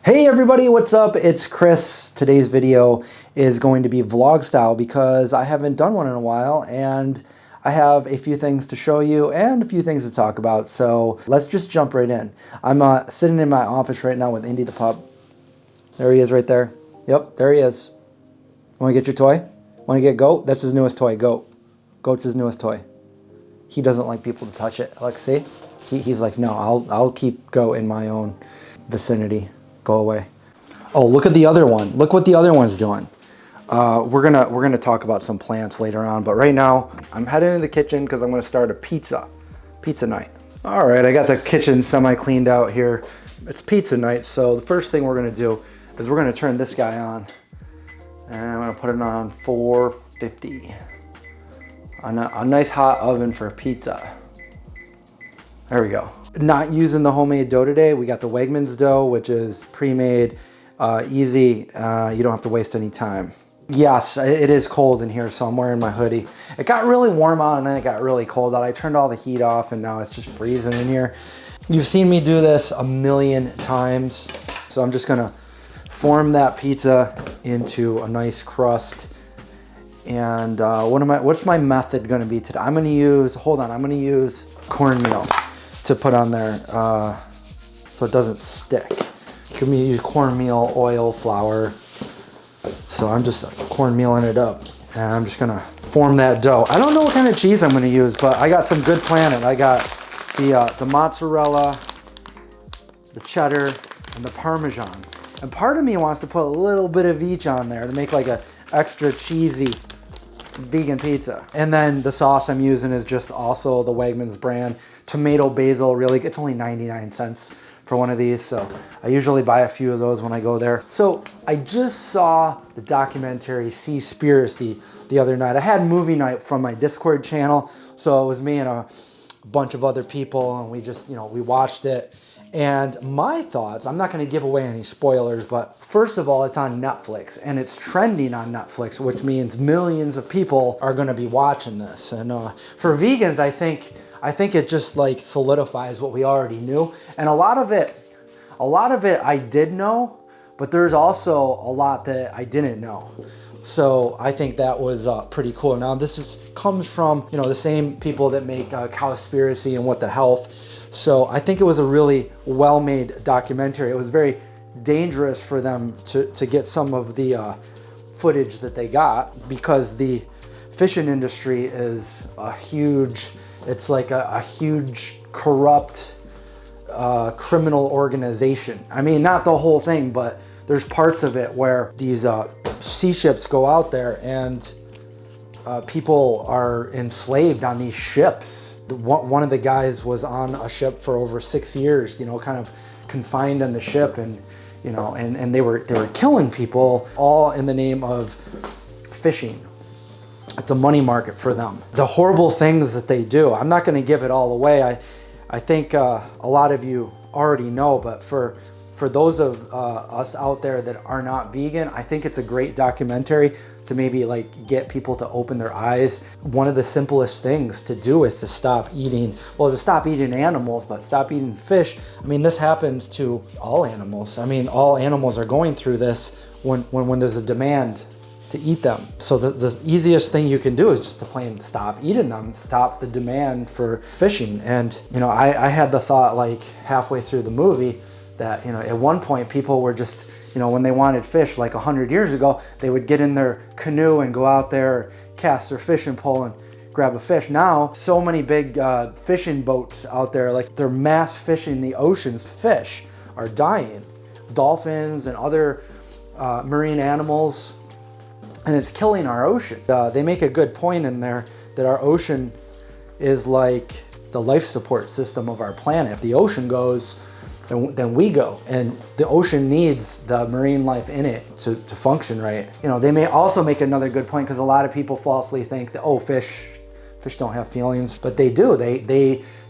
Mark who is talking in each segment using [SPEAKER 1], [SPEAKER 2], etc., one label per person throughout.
[SPEAKER 1] Hey everybody, what's up? It's Chris. Today's video is going to be vlog style because I haven't done one in a while and I have a few things to show you and a few things to talk about. So let's just jump right in. I'm sitting in my office right now with Indy the pup. There he is right there. Yep, there he is. Want to get your toy? Want to get Goat? That's his newest toy, Goat. Goat's his newest toy. He doesn't like people to touch it. Like, see? He's like, no, I'll keep Goat in my own vicinity. Go away. Oh, look at the other one. Look what the other one's doing. We're gonna talk about some plants later on, but right now I'm heading into the kitchen because I'm gonna start a pizza night. All right, I got the kitchen semi-cleaned out here. It's pizza night, so the first thing we're gonna do is we're gonna turn this guy on, and I'm gonna put it on 450. A nice hot oven for pizza. There we go. Not using the homemade dough today. We got the Wegmans dough, which is pre-made, easy. You don't have to waste any time. Yes, it is cold in here, so I'm wearing my hoodie. It got really warm out and then it got really cold out. I turned all the heat off and now it's just freezing in here. You've seen me do this a million times. So I'm just gonna form that pizza into a nice crust. And what's my method gonna be today? I'm gonna use cornmeal to put on there so it doesn't stick. You can use cornmeal, oil, flour. So I'm just cornmealing it up and I'm just gonna form that dough. I don't know what kind of cheese I'm gonna use, but I got some Good Planet. I got the mozzarella, the cheddar, and the Parmesan. And part of me wants to put a little bit of each on there to make like a extra cheesy vegan pizza. And then the sauce I'm using is just also the Wegmans brand. Tomato basil, really, it's only 99 cents for one of these. So I usually buy a few of those when I go there. So I just saw the documentary Seaspiracy the other night. I had movie night from my Discord channel. So it was me and a bunch of other people and we just, we watched it. And my thoughts, I'm not gonna give away any spoilers, but first of all, it's on Netflix and it's trending on Netflix, which means millions of people are gonna be watching this. And for vegans, I think it just like solidifies what we already knew. And a lot of it I did know, but there's also a lot that I didn't know. So I think that was pretty cool. Now this comes from, the same people that make Cowspiracy and What the Health. So I think it was a really well-made documentary. It was very dangerous for them to get some of the footage that they got because the fishing industry is it's like a huge corrupt criminal organization. I mean, not the whole thing, but there's parts of it where these sea ships go out there and people are enslaved on these ships. One of the guys was on a ship for over 6 years, kind of confined on the ship, and and they were killing people all in the name of fishing. It's a money market for them. The horrible things that they do. I'm not going to give it all away. I think a lot of you already know, but for those of us out there that are not vegan, I think it's a great documentary to maybe like get people to open their eyes. One of the simplest things to do is to stop eating animals, but stop eating fish. I mean, this happens to all animals. I mean, all animals are going through this when there's a demand to eat them. So the easiest thing you can do is just to plain stop eating them, stop the demand for fishing. And, I had the thought like halfway through the movie that, at one point people were just, when they wanted fish like 100 years ago, they would get in their canoe and go out there, cast their fishing pole and grab a fish. Now, so many big fishing boats out there, like they're mass fishing the oceans. Fish are dying, dolphins and other marine animals, and it's killing our ocean. They make a good point in there that our ocean is like the life support system of our planet. If the ocean goes, then we go, and the ocean needs the marine life in it to function right. They may also make another good point because a lot of people falsely think that, oh, fish don't have feelings, but they do.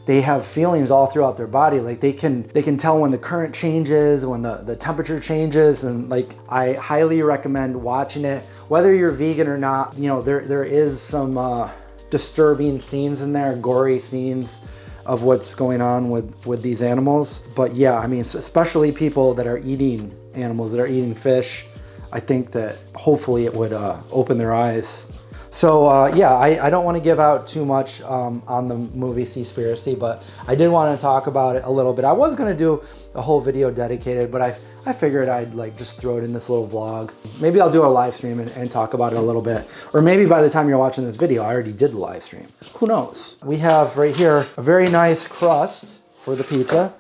[SPEAKER 1] They have feelings all throughout their body. Like they can tell when the current changes, when the temperature changes, and like I highly recommend watching it. Whether you're vegan or not, there is some disturbing scenes in there, gory scenes of what's going on with these animals. But yeah, I mean, especially people that are eating animals that are eating fish. I think that hopefully it would open their eyes. So yeah, I don't want to give out too much on the movie Seaspiracy, but I did want to talk about it a little bit. I was going to do a whole video dedicated, but I figured I'd like just throw it in this little vlog. Maybe I'll do a live stream and talk about it a little bit. Or maybe by the time you're watching this video, I already did the live stream. Who knows? We have right here a very nice crust for the pizza.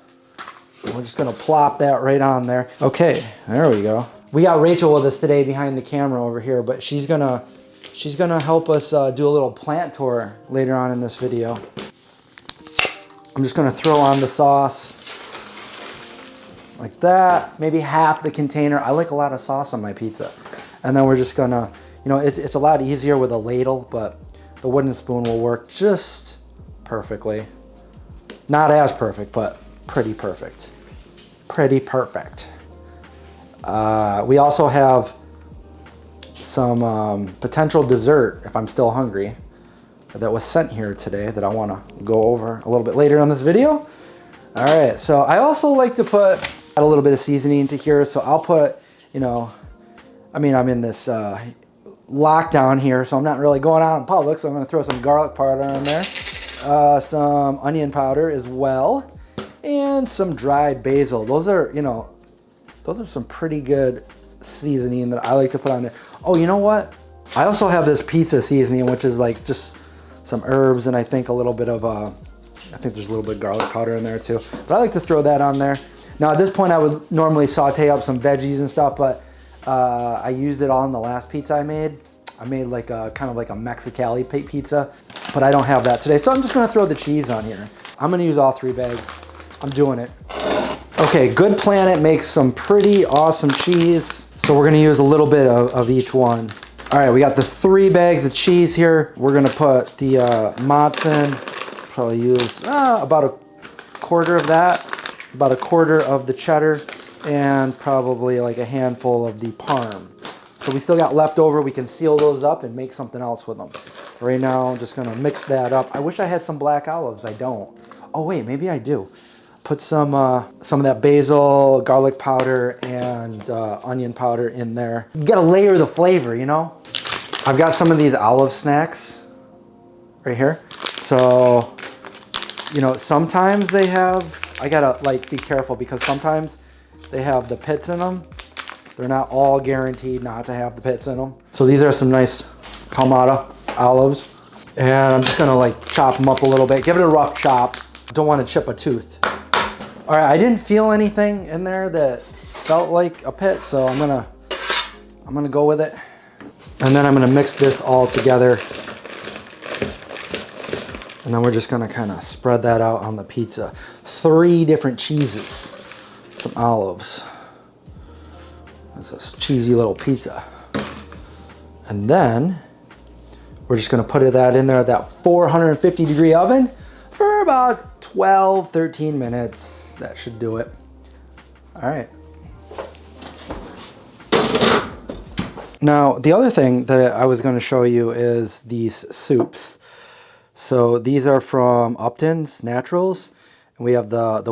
[SPEAKER 1] We're just going to plop that right on there. Okay, there we go. We got Rachel with us today behind the camera over here, but she's gonna help us do a little plant tour later on in this video. I'm just gonna throw on the sauce like that, maybe half the container. I like a lot of sauce on my pizza. And then we're just gonna, you know, it's a lot easier with a ladle, but the wooden spoon will work just perfectly. Not as perfect, but pretty perfect. Pretty perfect. We also have some potential dessert, if I'm still hungry, that was sent here today that I want to go over a little bit later on this video. All right, so I also like to put a little bit of seasoning into here. So I'll put, you know, I mean, I'm in this lockdown here, so I'm not really going out in public, so I'm going to throw some garlic powder in there, some onion powder as well, and some dried basil. Those are, you know, those are some pretty good seasoning that I like to put on there. Oh, you know what? I also have this pizza seasoning, which is like just some herbs and I think a little bit of, I think there's a little bit of garlic powder in there too. But I like to throw that on there. Now at this point I would normally saute up some veggies and stuff, but I used it all in the last pizza I made. I made like a kind of like a Mexicali pizza, but I don't have that today. So I'm just gonna throw the cheese on here. I'm gonna use all 3 bags. I'm doing it. Okay, Good Planet makes some pretty awesome cheese. So we're gonna use a little bit of each one. All right, we got the 3 bags of cheese here. We're gonna put the mozz in. Probably use about a quarter of that, about a quarter of the cheddar, and probably like a handful of the parm. So we still got leftover. We can seal those up and make something else with them. Right now, I'm just gonna mix that up. I wish I had some black olives. I don't. Oh wait, maybe I do. Put some of that basil, garlic powder, and onion powder in there. You gotta layer the flavor, you know? I've got some of these olive snacks right here. So, you know, sometimes they have, I gotta like be careful because sometimes they have the pits in them. They're not all guaranteed not to have the pits in them. So these are some nice Kalamata olives. And I'm just gonna like chop them up a little bit. Give it a rough chop. Don't wanna chip a tooth. All right, I didn't feel anything in there that felt like a pit, so I'm gonna go with it. And then I'm gonna mix this all together. And then we're just gonna kind of spread that out on the pizza. 3 different cheeses, some olives. That's a cheesy little pizza. And then we're just gonna put that in there at that 450-degree oven for about 12, 13 minutes. That should do it. All right. Now, the other thing that I was going to show you is these soups. So these are from Upton's Naturals. And we have the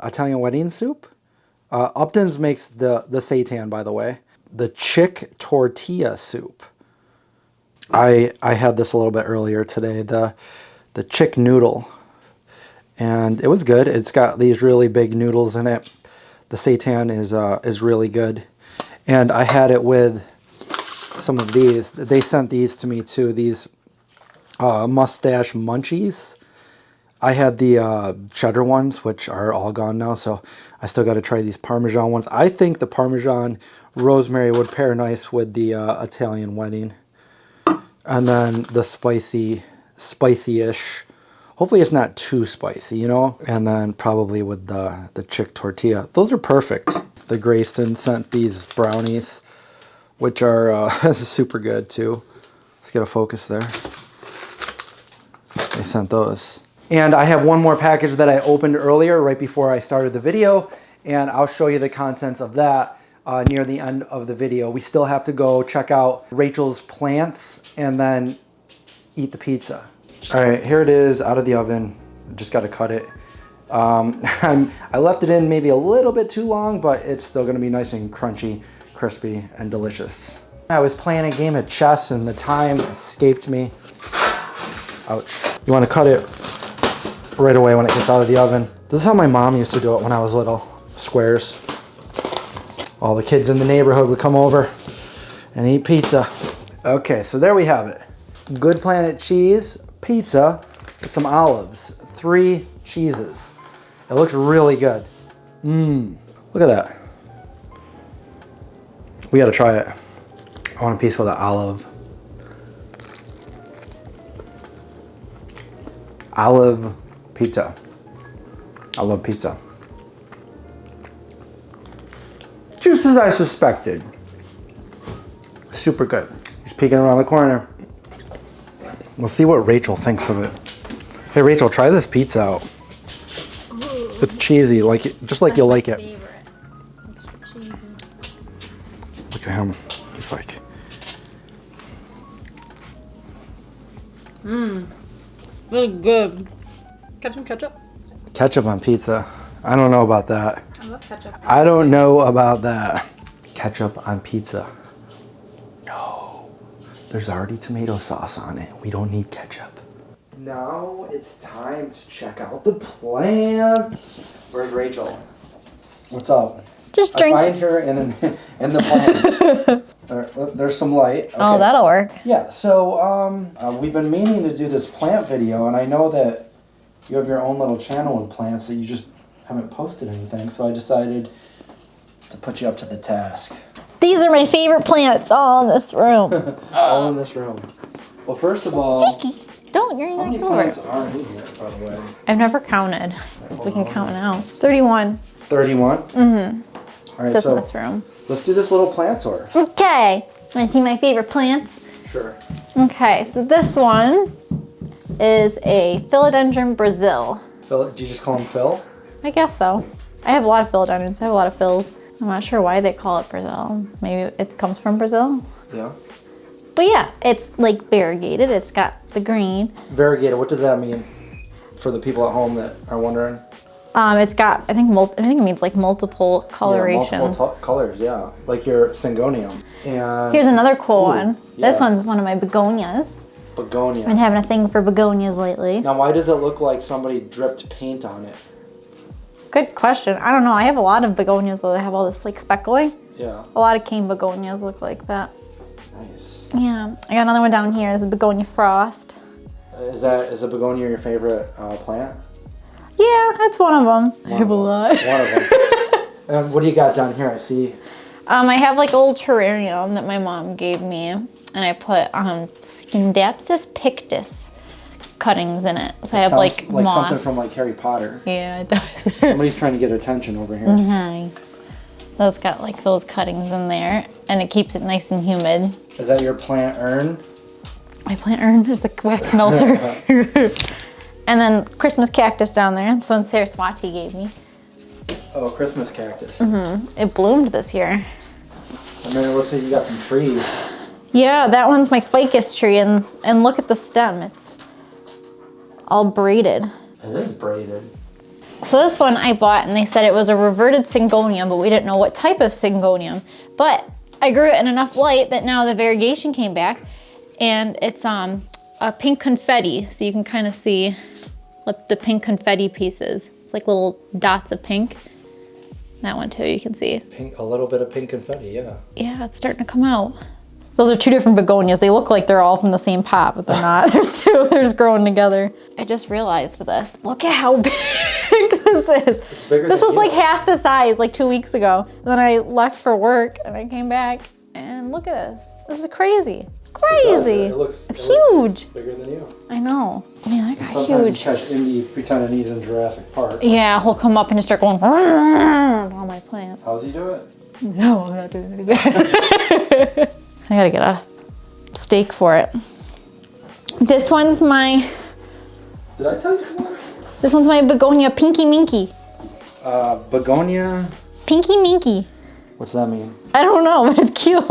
[SPEAKER 1] Italian wedding soup. Upton's makes the seitan, by the way. The chick tortilla soup. I had this a little bit earlier today. The chick noodle. And it was good. It's got these really big noodles in it. The seitan is really good. And I had it with some of these. They sent these to me too. These mustache munchies. I had the cheddar ones, which are all gone now. So I still got to try these Parmesan ones. I think the Parmesan rosemary would pair nice with the Italian wedding. And then the spicy-ish. Hopefully it's not too spicy, you know? And then probably with the chick tortilla. Those are perfect. The Grayston sent these brownies, which are super good too. Let's get a focus there. They sent those. And I have one more package that I opened earlier right before I started the video. And I'll show you the contents of that near the end of the video. We still have to go check out Rachel's plants and then eat the pizza. All right, here it is out of the oven. Just got to cut it. I left it in maybe a little bit too long, but it's still gonna be nice and crunchy, crispy, and delicious. I was playing a game of chess and the time escaped me. Ouch. You wanna cut it right away when it gets out of the oven. This is how my mom used to do it when I was little. Squares. All the kids in the neighborhood would come over and eat pizza. Okay, so there we have it. Good Planet cheese, pizza, with some olives. 3 cheeses. It looks really good. Look at that. We gotta try it. I want a piece with an olive. Olive pizza. I love pizza. Just as I suspected. Super good. He's peeking around the corner. We'll see what Rachel thinks of it. Hey Rachel, try this pizza out. Ooh. It's cheesy, just like you'll like it. Favorite. Cheesy. Look at him. He's like.
[SPEAKER 2] Really good. Get some ketchup.
[SPEAKER 1] Ketchup on pizza. I don't know about that.
[SPEAKER 2] I love ketchup.
[SPEAKER 1] I don't know about that. Ketchup on pizza. No. There's already tomato sauce on it. We don't need ketchup. Now it's time to check out the plants. Where's Rachel? What's up?
[SPEAKER 2] Just drink.
[SPEAKER 1] I find her in the plants. There's some light. Okay.
[SPEAKER 2] Oh, that'll work.
[SPEAKER 1] Yeah, so we've been meaning to do this plant video, and I know that you have your own little channel with plants that you just haven't posted anything, so I decided to put you up to the task.
[SPEAKER 2] These are my favorite plants, all in this room.
[SPEAKER 1] All in this room. Well, first of all,
[SPEAKER 2] don't, you're
[SPEAKER 1] how
[SPEAKER 2] not
[SPEAKER 1] many
[SPEAKER 2] over.
[SPEAKER 1] plants are in here, by the way?
[SPEAKER 2] I've never counted. We can count now. 31.
[SPEAKER 1] 31? Mm-hmm. All right,
[SPEAKER 2] just
[SPEAKER 1] so
[SPEAKER 2] in this room.
[SPEAKER 1] Let's do this little plant tour.
[SPEAKER 2] Okay. Want to see my favorite plants?
[SPEAKER 1] Sure.
[SPEAKER 2] Okay, so this one is a Philodendron Brazil.
[SPEAKER 1] Phil, do you just call him Phil?
[SPEAKER 2] I guess so. I have a lot of philodendrons. I have a lot of phils. I'm not sure why they call it Brazil. Maybe it comes from Brazil.
[SPEAKER 1] Yeah.
[SPEAKER 2] But yeah, it's like variegated. It's got the green.
[SPEAKER 1] Variegated, what does that mean? For the people at home that are wondering.
[SPEAKER 2] It's got, I think it means like multiple colorations.
[SPEAKER 1] Yeah, multiple colors, yeah. Like your Syngonium. And
[SPEAKER 2] here's another cool one.
[SPEAKER 1] Yeah.
[SPEAKER 2] This one's one of my begonias.
[SPEAKER 1] Begonia.
[SPEAKER 2] I've been having a thing for begonias lately.
[SPEAKER 1] Now, why does it look like somebody dripped paint on it?
[SPEAKER 2] Good question. I don't know. I have a lot of begonias though. They have all this like speckling.
[SPEAKER 1] Yeah.
[SPEAKER 2] A lot of cane begonias look like that.
[SPEAKER 1] Nice.
[SPEAKER 2] Yeah. I got another one down here. This is begonia frost.
[SPEAKER 1] Is a begonia your favorite plant?
[SPEAKER 2] Yeah, that's one of them. I have a lot.
[SPEAKER 1] One of them. What do you got down here? I see.
[SPEAKER 2] I have like a little terrarium that my mom gave me, and I put Scindapsus pictus cuttings in it. So I have like moss.
[SPEAKER 1] Something from like Harry Potter.
[SPEAKER 2] Yeah, it does.
[SPEAKER 1] Somebody's trying to get attention over here.
[SPEAKER 2] Mm-hmm. That's got like those cuttings in there, and it keeps it nice and humid.
[SPEAKER 1] Is that your plant urn?
[SPEAKER 2] My plant urn, it's a wax melter. And then Christmas cactus down there. That's one Saraswati gave me.
[SPEAKER 1] Oh, Christmas cactus.
[SPEAKER 2] Mm-hmm. It bloomed this year.
[SPEAKER 1] And then it looks like you got some trees.
[SPEAKER 2] Yeah, that one's my ficus tree, and look at the stem. It's all braided.
[SPEAKER 1] It is braided.
[SPEAKER 2] So this one I bought, and they said it was a reverted Syngonium, but we didn't know what type of Syngonium. But I grew it in enough light that now the variegation came back, and it's a pink confetti, so you can kind of see the pink confetti pieces. It's like little dots of pink. That one too, you can see.
[SPEAKER 1] Pink, a little bit of pink confetti, yeah.
[SPEAKER 2] Yeah, it's starting to come out. Those are 2 different begonias. They look like they're all from the same pot, but they're not. There's 2, they're just growing together. I just realized this. Look at how big this is.
[SPEAKER 1] It's bigger
[SPEAKER 2] this
[SPEAKER 1] than
[SPEAKER 2] was
[SPEAKER 1] you.
[SPEAKER 2] like half the size like 2 weeks ago. And then I left for work and I came back and look at this. This is crazy. Crazy. It's huge.
[SPEAKER 1] Bigger than you.
[SPEAKER 2] I know. Yeah, that got
[SPEAKER 1] Sometimes
[SPEAKER 2] huge.
[SPEAKER 1] you catch Indy pretending he's in Jurassic Park.
[SPEAKER 2] Yeah, he'll come up and just start going on all my plants.
[SPEAKER 1] How's he do it?
[SPEAKER 2] No, I'm not doing it again. I gotta get a stake for it. This one's my...
[SPEAKER 1] Did I tell you to come over?
[SPEAKER 2] This one's my begonia Pinky Minky.
[SPEAKER 1] Begonia?
[SPEAKER 2] Pinky Minky.
[SPEAKER 1] What's that mean?
[SPEAKER 2] I don't know, but it's cute.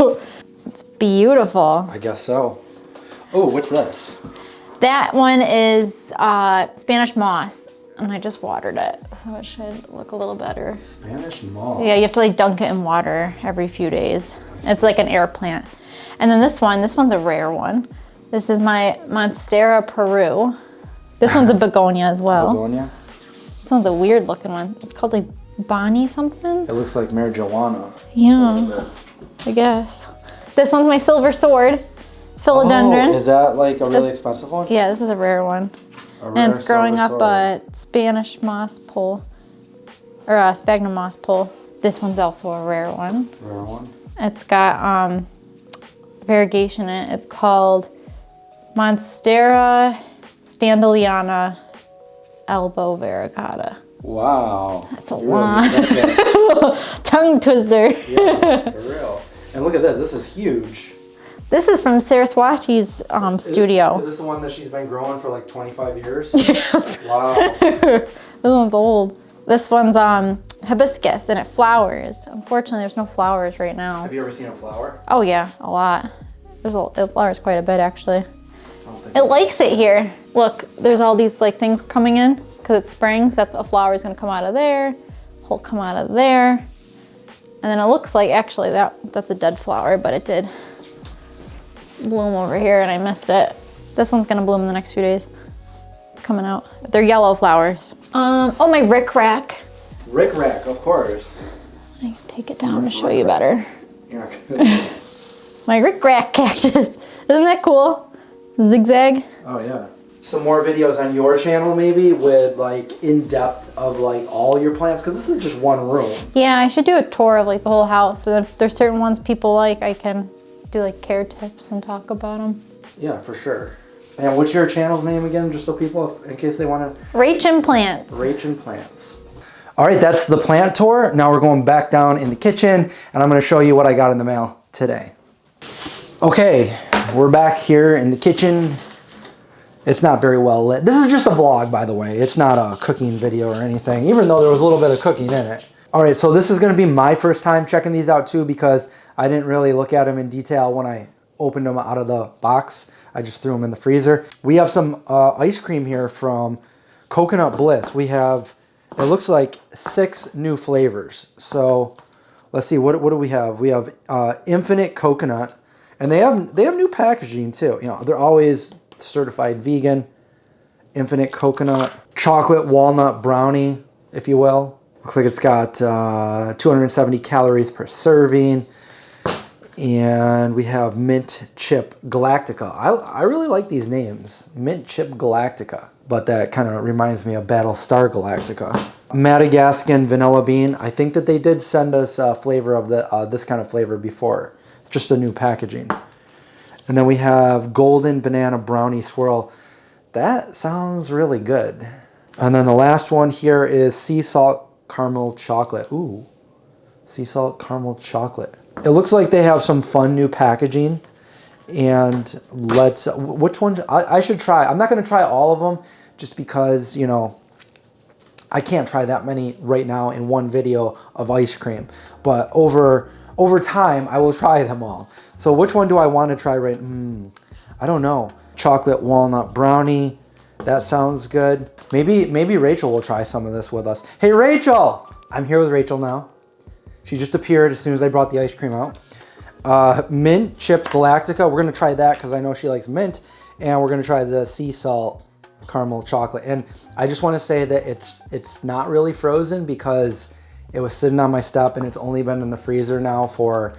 [SPEAKER 2] It's beautiful.
[SPEAKER 1] I guess so. Oh, what's this?
[SPEAKER 2] That one is Spanish moss. and I just watered it, so it should look a little better.
[SPEAKER 1] Spanish moss.
[SPEAKER 2] Yeah, you have to like dunk it in water every few days. It's like an air plant. And then this one's a rare one. This is my Monstera Peru. This one's a begonia as well.
[SPEAKER 1] Begonia?
[SPEAKER 2] This one's a weird looking one. It's called like Bonnie something.
[SPEAKER 1] It looks like marijuana.
[SPEAKER 2] Yeah, I guess. This one's my silver sword, philodendron.
[SPEAKER 1] Oh, is that like a really expensive one?
[SPEAKER 2] Yeah, this is a rare one. And it's growing up a Spanish moss pole, or a sphagnum moss pole. This one's also a rare one.
[SPEAKER 1] Rare one?
[SPEAKER 2] It's got variegation in it. It's called Monstera standeliana elbow variegata.
[SPEAKER 1] Wow.
[SPEAKER 2] That's a lot. Tongue twister.
[SPEAKER 1] Yeah, for real. And look at this. This is huge.
[SPEAKER 2] This is from Saraswati's studio.
[SPEAKER 1] Is this the one that she's been growing for like 25 years?
[SPEAKER 2] Yes.
[SPEAKER 1] Wow.
[SPEAKER 2] This one's old. This one's hibiscus and it flowers. Unfortunately, there's no flowers right now.
[SPEAKER 1] Have you ever seen a flower?
[SPEAKER 2] Oh yeah, a lot. It flowers quite a bit actually. It likes it here. Look, there's all these like things coming in because it's spring, so that's a flower is gonna come out of there, whole come out of there. And then it looks like actually that's a dead flower, but it did bloom over here and I missed it. This one's gonna bloom in the next few days. It's coming out. They're yellow flowers. Oh, my rickrack.
[SPEAKER 1] Rickrack, of course.
[SPEAKER 2] I can take it down to show you better.
[SPEAKER 1] Yeah.
[SPEAKER 2] My rickrack cactus. Isn't that cool? Zigzag.
[SPEAKER 1] Oh yeah. Some more videos on your channel maybe with like in depth of like all your plants because this is just one room.
[SPEAKER 2] Yeah, I should do a tour of like the whole house. And if there's certain ones people like, I can do like care tips and talk about them.
[SPEAKER 1] Yeah, for sure. And what's your channel's name again, just so people, in case they want to?
[SPEAKER 2] Rach and Plants.
[SPEAKER 1] Rach and Plants. All right, that's the plant tour. Now we're going back down in the kitchen, and I'm going to show you what I got in the mail today. Okay, we're back here in the kitchen. It's not very well lit. This is just a vlog, by the way. It's not a cooking video or anything, even though there was a little bit of cooking in it. All right, so this is going to be my first time checking these out too because I didn't really look at them in detail when I opened them out of the box. I just threw them in the freezer. We have some ice cream here from Coconut Bliss. We have, it looks like 6 new flavors. So let's see, what do we have? We have Infinite Coconut, and they have new packaging too. You know, they're always certified vegan. Infinite Coconut, Chocolate Walnut Brownie, if you will. Looks like it's got 270 calories per serving. And we have Mint Chip Galactica. I really like these names. Mint Chip Galactica. But that kind of reminds me of Battlestar Galactica. Madagascan Vanilla Bean. I think that they did send us a flavor of this kind of flavor before. It's just a new packaging. And then we have Golden Banana Brownie Swirl. That sounds really good. And then the last one here is Sea Salt Caramel Chocolate. Ooh, Sea Salt Caramel Chocolate. It looks like they have some fun new packaging. And which one, I should try. I'm not going to try all of them just because, you know, I can't try that many right now in one video of ice cream. But over time, I will try them all. So which one do I want to try right? I don't know. Chocolate Walnut Brownie. That sounds good. Maybe Rachel will try some of this with us. Hey, Rachel! I'm here with Rachel now. She just appeared as soon as I brought the ice cream out. Mint Chip Galactica. We're going to try that because I know she likes mint. And we're going to try the Sea Salt Caramel Chocolate. And I just want to say that it's not really frozen because it was sitting on my step and it's only been in the freezer now for,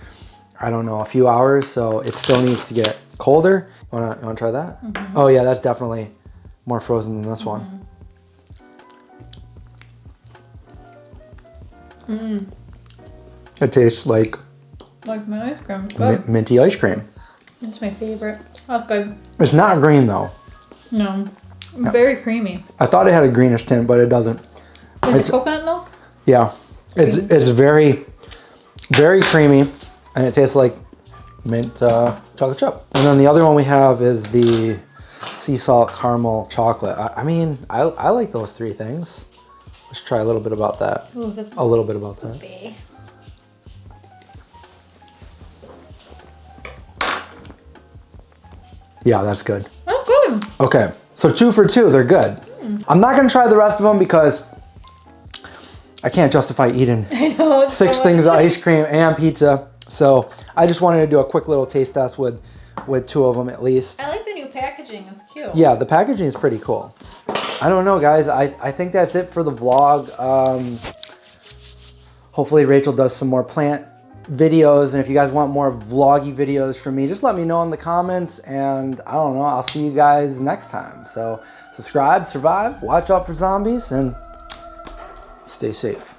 [SPEAKER 1] I don't know, a few hours. So it still needs to get colder. You want to try that? Mm-hmm. Oh yeah, that's definitely more frozen than this one.
[SPEAKER 2] Mm.
[SPEAKER 1] It tastes like
[SPEAKER 2] my ice cream. Good.
[SPEAKER 1] Minty ice cream.
[SPEAKER 2] It's my favorite. That's good.
[SPEAKER 1] It's not green though.
[SPEAKER 2] No. Very creamy.
[SPEAKER 1] I thought it had a greenish tint, but it doesn't.
[SPEAKER 2] Is it coconut milk?
[SPEAKER 1] Yeah. It's very, very creamy, and it tastes like mint chocolate chip. And then the other one we have is the Sea Salt Caramel Chocolate. I mean, I like those 3 things. Let's try a little bit about that.
[SPEAKER 2] Ooh, this
[SPEAKER 1] a little bit about that.
[SPEAKER 2] Big.
[SPEAKER 1] Yeah, that's good.
[SPEAKER 2] Oh, good.
[SPEAKER 1] Okay, so 2 for 2, they're good. I'm not gonna try the rest of them because I can't justify eating
[SPEAKER 2] I know,
[SPEAKER 1] 6 things of ice cream and pizza. So I just wanted to do a quick little taste test with 2 of them at least.
[SPEAKER 2] I like the new packaging, it's cute.
[SPEAKER 1] Yeah, the packaging is pretty cool. I don't know, guys. I think that's it for the vlog. Hopefully Rachel does some more plant videos, and if you guys want more vloggy videos from me, just let me know in the comments, and I don't know, I'll see you guys next time. So subscribe, survive, watch out for zombies, and stay safe.